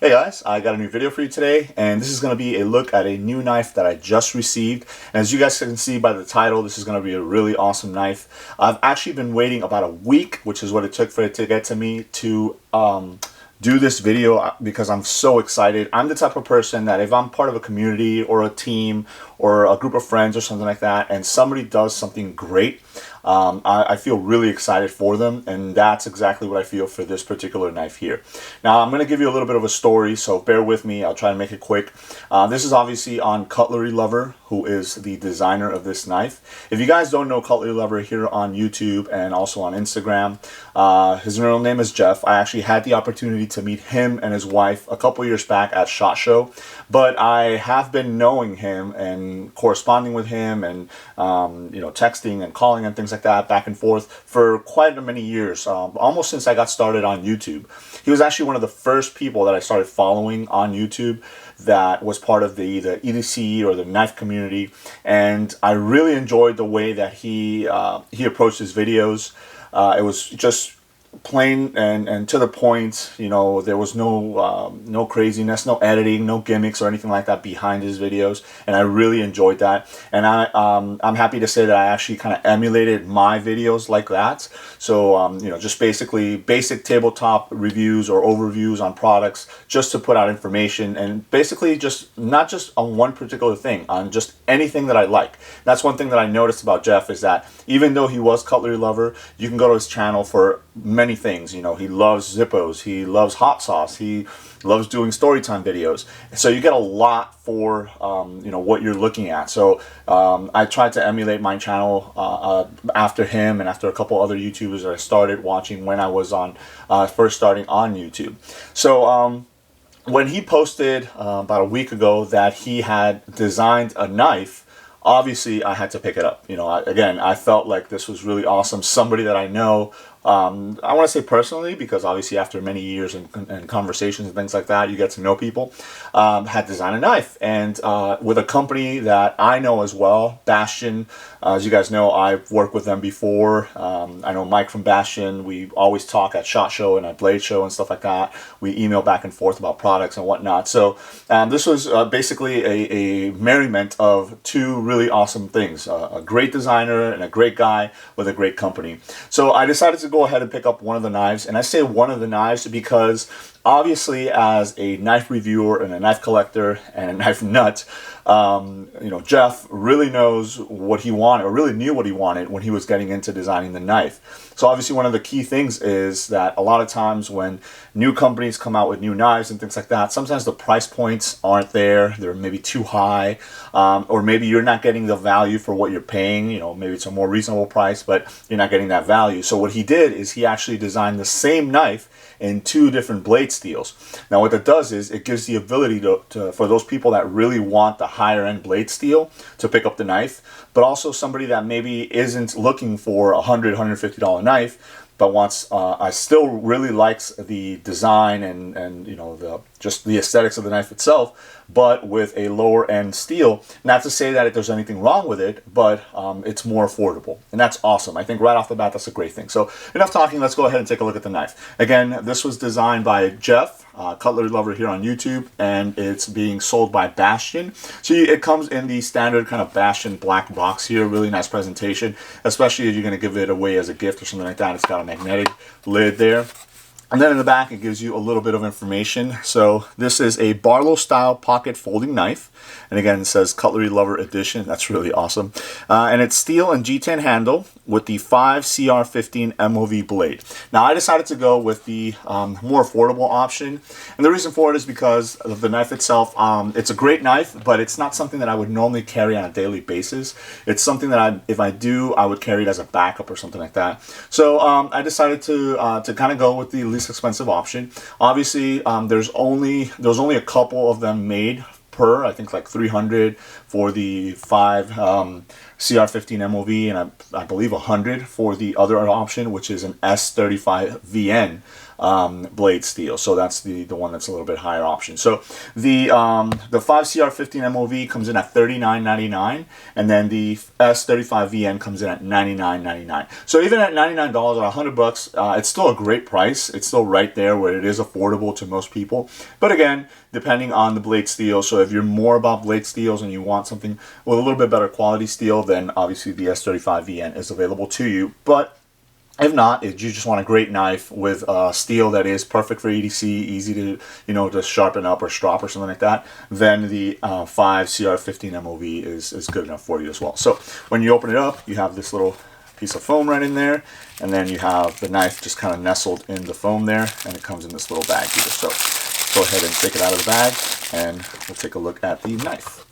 Hey guys, I got a new video for you today, and this is going to be a look at a new knife that I just received. And as you guys can see by the title, this is going to be a really awesome knife. I've actually been waiting about a week, which is what it took for it to get to me, to do this video because I'm so excited. I'm the type of person that if I'm part of a community or a team or a group of friends or something like that, and somebody does something great, I feel really excited for them, and that's exactly what I feel for this particular knife here. Now, I'm going to give you a little bit of a story, so bear with me. I'll try to make it quick. This is obviously on Cutlerylover, who is the designer of this knife. If you guys don't know Cutlerylover here on YouTube and also on Instagram, his real name is Jeff. I actually had the opportunity to meet him and his wife a couple years back at SHOT Show, but I have been knowing him and corresponding with him and texting and calling and things like that back and forth for quite many years, almost since I got started on YouTube. He was actually one of the first people that I started following on YouTube that was part of the EDC or the knife community, and I really enjoyed the way that he approached his videos. It was just plain and to the point. There was no craziness, no editing, no gimmicks or anything like that behind his videos, and I really enjoyed that. And I'm happy to say that I actually kind of emulated my videos like that. So just basically basic tabletop reviews or overviews on products, just to put out information, and basically just not just on one particular thing, on just anything that I like. That's one thing that I noticed about Jeff, is that even though he was Cutlerylover, you can go to his channel for many things. He loves Zippos, he loves hot sauce, he loves doing storytime videos, so you get a lot for what you're looking at. So I tried to emulate my channel after him and after a couple other YouTubers that I started watching when I was on first starting on YouTube. So when he posted about a week ago that he had designed a knife, obviously I had to pick it up. Again, I felt like this was really awesome. Somebody that I know, I want to say personally, because obviously after many years and conversations and things like that, you get to know people, had designed a knife, and with a company that I know as well, Bastion. As you guys know, I've worked with them before. I know Mike from Bastion. We always talk at SHOT Show and at Blade Show and stuff like that. We email back and forth about products and whatnot. So this was basically a merriment of two really awesome things: a great designer and a great guy with a great company. So I decided to go ahead and pick up one of the knives, and I say one of the knives because obviously as a knife reviewer and a knife collector and a knife nut, Jeff really knows what he wanted, or really knew what he wanted when he was getting into designing the knife. So obviously one of the key things is that a lot of times when new companies come out with new knives and things like that, sometimes the price points aren't there. They're maybe too high, or maybe you're not getting the value for what you're paying. Maybe it's a more reasonable price, but you're not getting that value. So what he did is he actually designed the same knife in two different blade steels. Now what that does is it gives the ability for those people that really want the higher end blade steel to pick up the knife, but also somebody that maybe isn't looking for a $100, $150 knife, but wants still really likes the design and just the aesthetics of the knife itself, but with a lower end steel. Not to say that there's anything wrong with it, but it's more affordable, and that's awesome. I think right off the bat, that's a great thing. So enough talking, let's go ahead and take a look at the knife. Again, this was designed by Jeff, Cutlerylover here on YouTube, and it's being sold by Bastion. So it comes in the standard kind of Bastion black box here. Really nice presentation, especially if you're going to give it away as a gift or something like that. It's got a magnetic lid there. And then in the back, it gives you a little bit of information. So this is a Barlow style pocket folding knife. And again, it says Cutlerylover edition. That's really awesome. And it's steel and G10 handle with the 5 CR15 MOV blade. Now I decided to go with the more affordable option. And the reason for it is because of the knife itself. It's a great knife, but it's not something that I would normally carry on a daily basis. It's something that if I do, I would carry it as a backup or something like that. So I decided to kind of go with the least expensive option. Obviously, there's only a couple of them made per, I think like 300 for the 5 CR15 MOV, and I believe 100 for the other option, which is an S35 VN blade steel. So that's the one that's a little bit higher option. So the 5CR15 MOV comes in at $39.99, and then the S35VN comes in at $99.99. So even at $99 or $100, it's still a great price. It's still right there where it is affordable to most people. But again, depending on the blade steel, so if you're more about blade steels and you want something with a little bit better quality steel, then obviously the S35VN is available to you. But if not, if you just want a great knife with steel that is perfect for EDC, easy to, to sharpen up or strop or something like that, then the 5CR15 MOV is good enough for you as well. So when you open it up, you have this little piece of foam right in there, and then you have the knife just kind of nestled in the foam there, and it comes in this little bag here. So go ahead and take it out of the bag, and we'll take a look at the knife.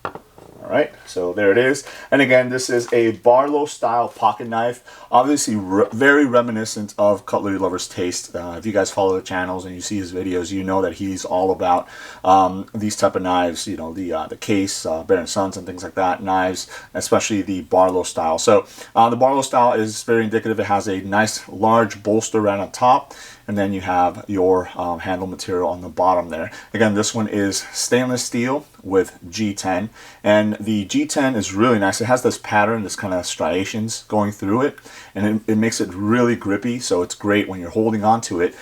All right, so there it is. And again, this is a Barlow style pocket knife, obviously very reminiscent of Cutlerylover's taste. If you guys follow the channels and you see his videos, you know that he's all about these type of knives, the Case, Bear & Sons and things like that, knives, especially the Barlow style. So the Barlow style is very indicative. It has a nice large bolster right on top, and then you have your handle material on the bottom there. Again, this one is stainless steel with G10, and the G10 is really nice. It has this pattern, this kind of striations going through it, and it makes it really grippy, so it's great when you're holding on to it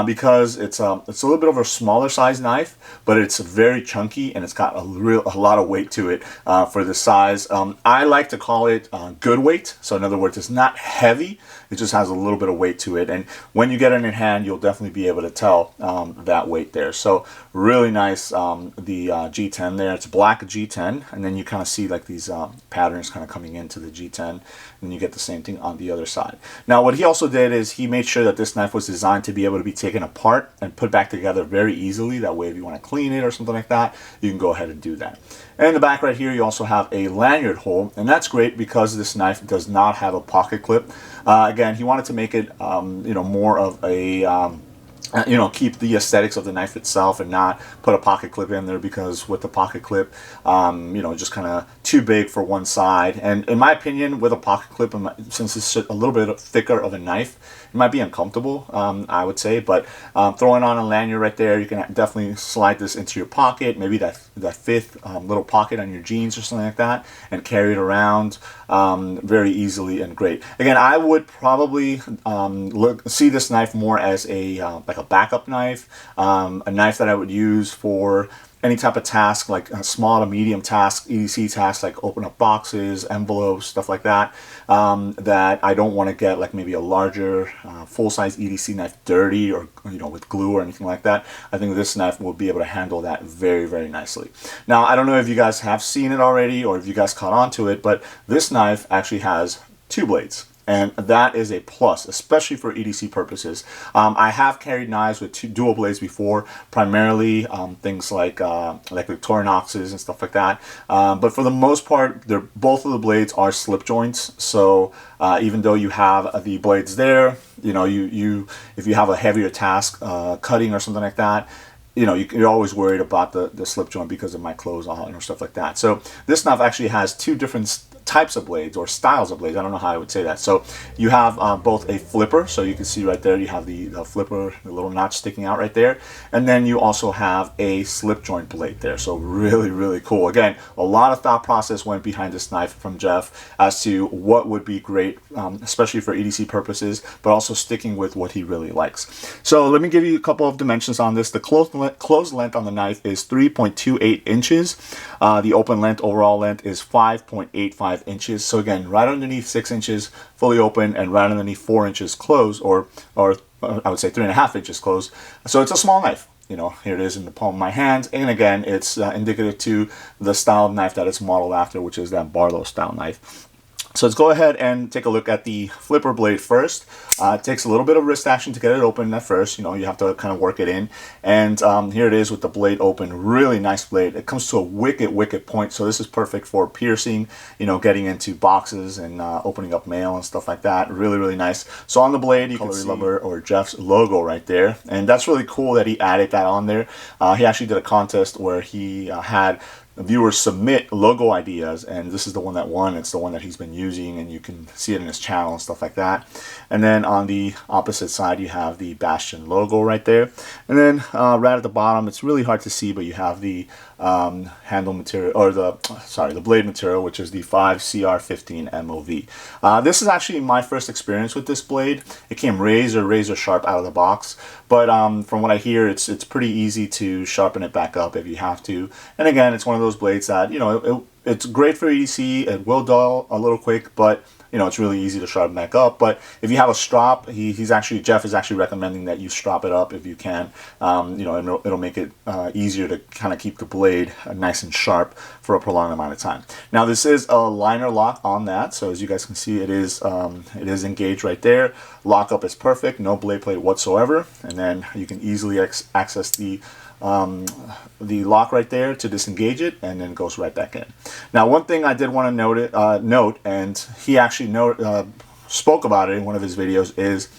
because it's a little bit of a smaller size knife, but it's very chunky and it's got a lot of weight to it for the size. I like to call it good weight, so in other words, it's not heavy, it just has a little bit of weight to it, and when you get it in hand, you'll definitely be able to tell that weight there. So really nice, the G10 there. It's black G10, and then you kind of see like these patterns kind of coming into the G10, and you get the same thing on the other side. Now what he also did is he made sure that this knife was designed to be able to be taken apart and put back together very easily. That way if you want to clean it or something like that, you can go ahead and do that. And in the back right here, you also have a lanyard hole, and that's great because this knife does not have a pocket clip. Again, he wanted to make it more of a keep the aesthetics of the knife itself and not put a pocket clip in there, because with the pocket clip, just kind of too big for one side. And in my opinion, with a pocket clip, since it's a little bit thicker of a knife, it might be uncomfortable, I would say. But throwing on a lanyard right there, you can definitely slide this into your pocket, maybe that fifth little pocket on your jeans or something like that, and carry it around very easily and great. Again, I would probably see this knife more as like a backup knife, a knife that I would use for any type of task, like a small to medium task, EDC tasks, like open up boxes, envelopes, stuff like that, that I don't want to get like maybe a larger full-size EDC knife dirty or with glue or anything like that. I think this knife will be able to handle that very, very nicely. Now, I don't know if you guys have seen it already or if you guys caught on to it, but this knife actually has two blades. And that is a plus, especially for EDC purposes. I have carried knives with dual blades before, primarily things like Victorinoxes and stuff like that. But for the most part, both of the blades are slip joints. So even though you have the blades there, if you have a heavier task, cutting or something like that, you're always worried about the slip joint because it might close on or stuff like that. So this knife actually has two different types of blades or styles of blades. I don't know how I would say that. So you have both a flipper, so you can see right there you have the flipper, the little notch sticking out right there, and then you also have a slip joint blade there. So really, really cool. Again, a lot of thought process went behind this knife from Jeff as to what would be great, especially for EDC purposes, but also sticking with what he really likes. So let me give you a couple of dimensions on this. The closed length on the knife is 3.28 inches. The open length, overall length, is 5.85 inches. So again, right underneath 6 inches fully open and right underneath 4 inches closed, or I would say 3.5 inches closed. So it's a small knife. Here it is in the palm of my hand. And again, it's indicative to the style of knife that it's modeled after, which is that Barlow style knife. So let's go ahead and take a look at the flipper blade first. It takes a little bit of wrist action to get it open at first. You have to kind of work it in. And here it is with the blade open. Really nice blade. It comes to a wicked point. So this is perfect for piercing, getting into boxes and opening up mail and stuff like that. Really, really nice. So on the blade, you can see Cutlerylover or Jeff's logo right there. And that's really cool that he added that on there. He actually did a contest where he had viewers submit logo ideas, and this is the one that won. It's the one that he's been using, and you can see it in his channel and stuff like that. And then on the opposite side, you have the Bastion logo right there. And then right at the bottom, it's really hard to see, but you have the handle material, or the blade material, which is the 5CR15 MOV. This is actually my first experience with this blade. It came razor sharp out of the box, but from what I hear, it's pretty easy to sharpen it back up if you have to. And again, it's one of those blades that, you know, it's great for EDC. It will dull a little quick, but you know, it's really easy to sharpen back up. But if you have a strop, Jeff is actually recommending that you strop it up if you can. You know, it'll make it easier to kind of keep the blade nice and sharp for a prolonged amount of time. Now, this is a liner lock on that, so as you guys can see, it is engaged right there. Lockup is perfect, no blade plate whatsoever, and then you can easily access the lock right there to disengage it, and then it goes right back in. Now, one thing I did want to note, and he actually spoke about it in one of his videos, is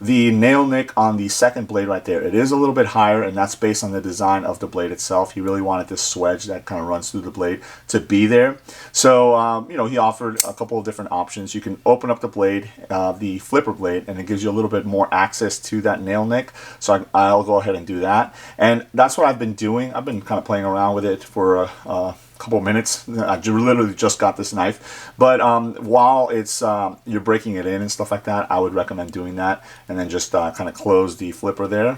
the nail nick on the second blade right there. It is a little bit higher, and that's based on the design of the blade itself. He really wanted this swedge that kind of runs through the blade to be there. So, you know, he offered a couple of different options. You can open up the blade, the flipper blade, and it gives you a little bit more access to that nail nick. So I'll go ahead and do that. And that's what I've been doing. I've been kind of playing around with it for a couple minutes. I literally just got this knife, but while it's you're breaking it in and stuff like that, I would recommend doing that, and then just kind of close the flipper there,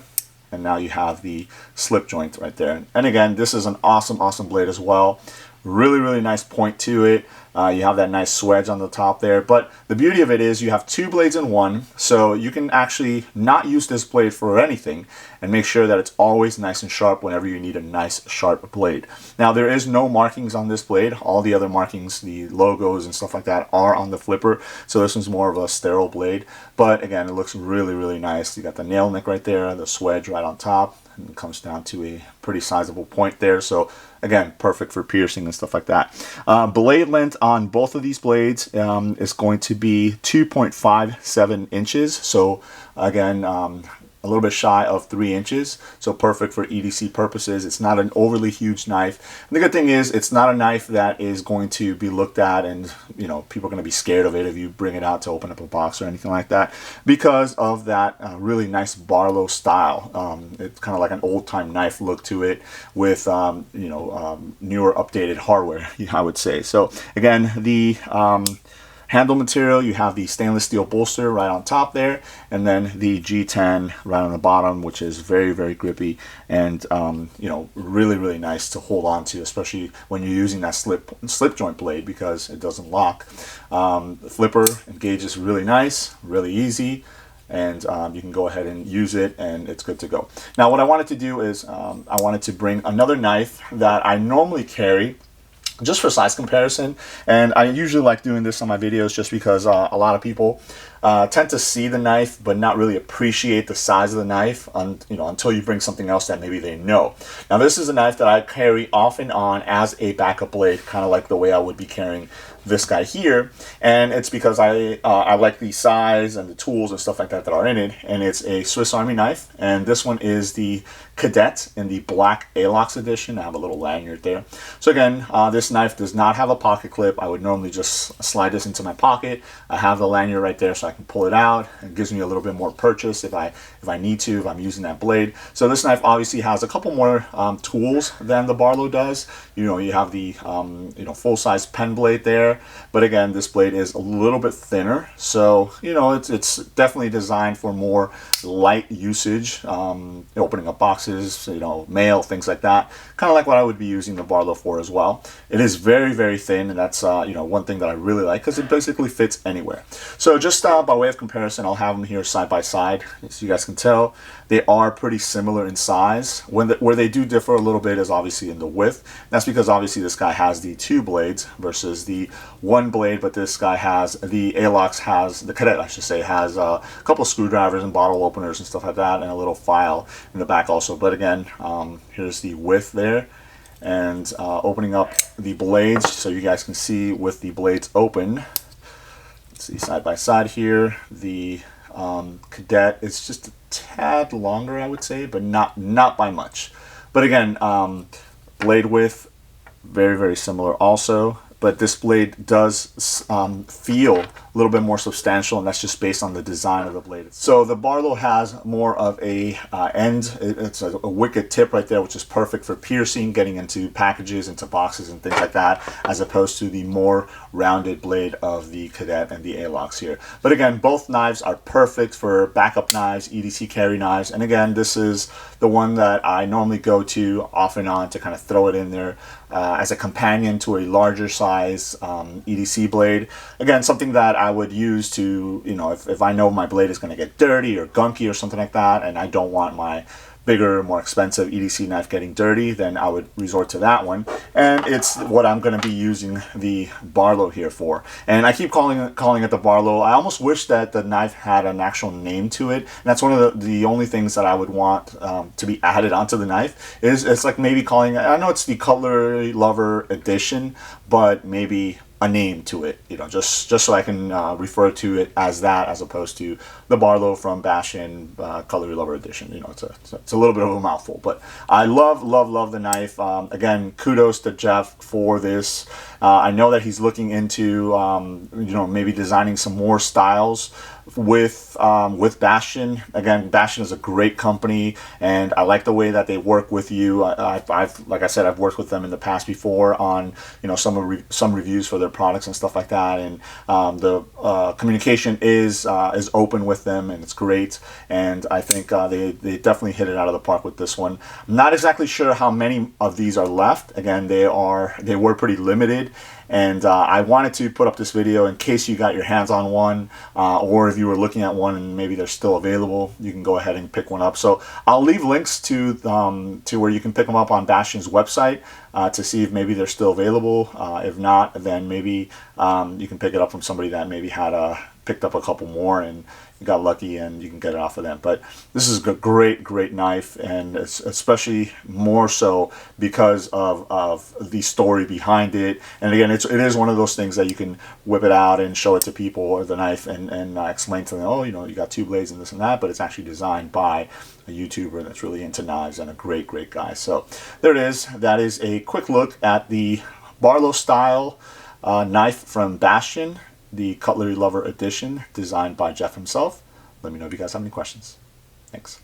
and now you have the slip joint right there. And again, this is an awesome blade as well. Really nice point to it. You have that nice swedge on the top there, but the beauty of it is you have two blades in one, so you can actually not use this blade for anything and make sure that it's always nice and sharp whenever you need a nice sharp blade. Now, there is no markings on this blade. All the other markings, the logos and stuff like that, are on the flipper, so this one's more of a sterile blade, but again, it looks really nice. You got the nail nick right there, the swedge right on top, and it comes down to a pretty sizable point there, so again, perfect for piercing and stuff like that. Blade length on both of these blades is going to be 2.57 inches. So again, a little bit shy of 3 inches. So perfect for EDC purposes. It's not an overly huge knife. And the good thing is it's not a knife that is going to be looked at and, you know, people are going to be scared of it if you bring it out to open up a box or anything like that, because of that really nice Barlow style. It's kind of like an old-time knife look to it with, you know, newer updated hardware, I would say. So again, the handle material, you have the stainless steel bolster right on top there, and then the G10 right on the bottom, which is very grippy and you know, really nice to hold on to, especially when you're using that slip joint blade, because it doesn't lock. The flipper engages really nice, really easy, and you can go ahead and use it, and it's good to go. Now, what I wanted to do is I wanted to bring another knife that I normally carry, just for size comparison, and I usually like doing this on my videos just because a lot of people tend to see the knife but not really appreciate the size of the knife until you bring something else that maybe they know. Now, this is a knife that I carry off and on as a backup blade, kind of like the way I would be carrying this guy here, and it's because I like the size and the tools and stuff like that that are in it, and it's a Swiss Army knife, and this one is the Cadet in the black Alox edition. I have a little lanyard there. So again, this knife does not have a pocket clip. I would normally just slide this into my pocket. I have the lanyard right there so I can pull it out. It gives me a little bit more purchase if I need to, if I'm using that blade. So this knife obviously has a couple more tools than the Barlow does. You know, you have the full-size pen blade there, but again, this blade is a little bit thinner, so you know, it's definitely designed for more light usage, opening up boxes, you know, mail, things like that, kind of like what I would be using the Barlow for as well. It is very thin, and that's you know, one thing that I really like, because it basically fits anywhere. So just by way of comparison, I'll have them here side by side, so you guys can tell they are pretty similar in size. Where they do differ a little bit is obviously in the width. That's because obviously this guy has the 2 blades versus the 1 blade, but this guy has, the Alox has, the Cadet I should say, has a couple of screwdrivers and bottle openers and stuff like that, and a little file in the back also. But again, here's the width there, and opening up the blades so you guys can see with the blades open. Let's see side by side here. The Cadet is just a tad longer, I would say, but not by much. But again, blade width very, very similar also. But this blade does feel a little bit more substantial, and that's just based on the design of the blade. So the Barlow has more of a end. It's a wicked tip right there, which is perfect for piercing, getting into packages, into boxes and things like that, as opposed to the more rounded blade of the Cadet and the A-Locks here. But again, both knives are perfect for backup knives, EDC carry knives. And again, this is the one that I normally go to off and on to kind of throw it in there as a companion to a larger size EDC blade. Again, something that I would use to, you know, if I know my blade is going to get dirty or gunky or something like that, and I don't want my bigger, more expensive EDC knife getting dirty, then I would resort to that one. And it's what I'm going to be using the Barlow here for. And I keep calling it the Barlow. I almost wish that the knife had an actual name to it. And that's one of the only things that I would want to be added onto the knife. It's like maybe calling it, I know it's the Cutlerylover edition, but maybe a name to it, you know, just so I can refer to it as that, as opposed to the Barlow from Bastion Cutlerylover edition. You know, it's a little bit of a mouthful, but I love the knife. Again, kudos to Jeff for this. I know that he's looking into you know, maybe designing some more styles with Bastion. Again, Bastion is a great company, and I like the way that they work with you. I've like I said, I've worked with them in the past before on, you know, some reviews for their products and stuff like that, and the communication is open with them, and it's great. And I think they definitely hit it out of the park with this one. I'm not exactly sure how many of these are left. Again, they were pretty limited. And I wanted to put up this video in case you got your hands on one, or if you were looking at one and maybe they're still available, you can go ahead and pick one up. So I'll leave links to where you can pick them up on Bastion's website to see if maybe they're still available. If not, then maybe you can pick it up from somebody that maybe had picked up a couple more and you got lucky and you can get it off of them. But this is a great knife, and it's especially more so because of the story behind it. And again, it is one of those things that you can whip it out and show it to people, or the knife, and explain to them, oh, you know, you got two blades and this and that, but it's actually designed by a YouTuber that's really into knives and a great guy. So there it is. That is a quick look at the Barlow style knife from Bastion, the Cutlerylover edition, designed by Jeff himself. Let me know if you guys have any questions. Thanks.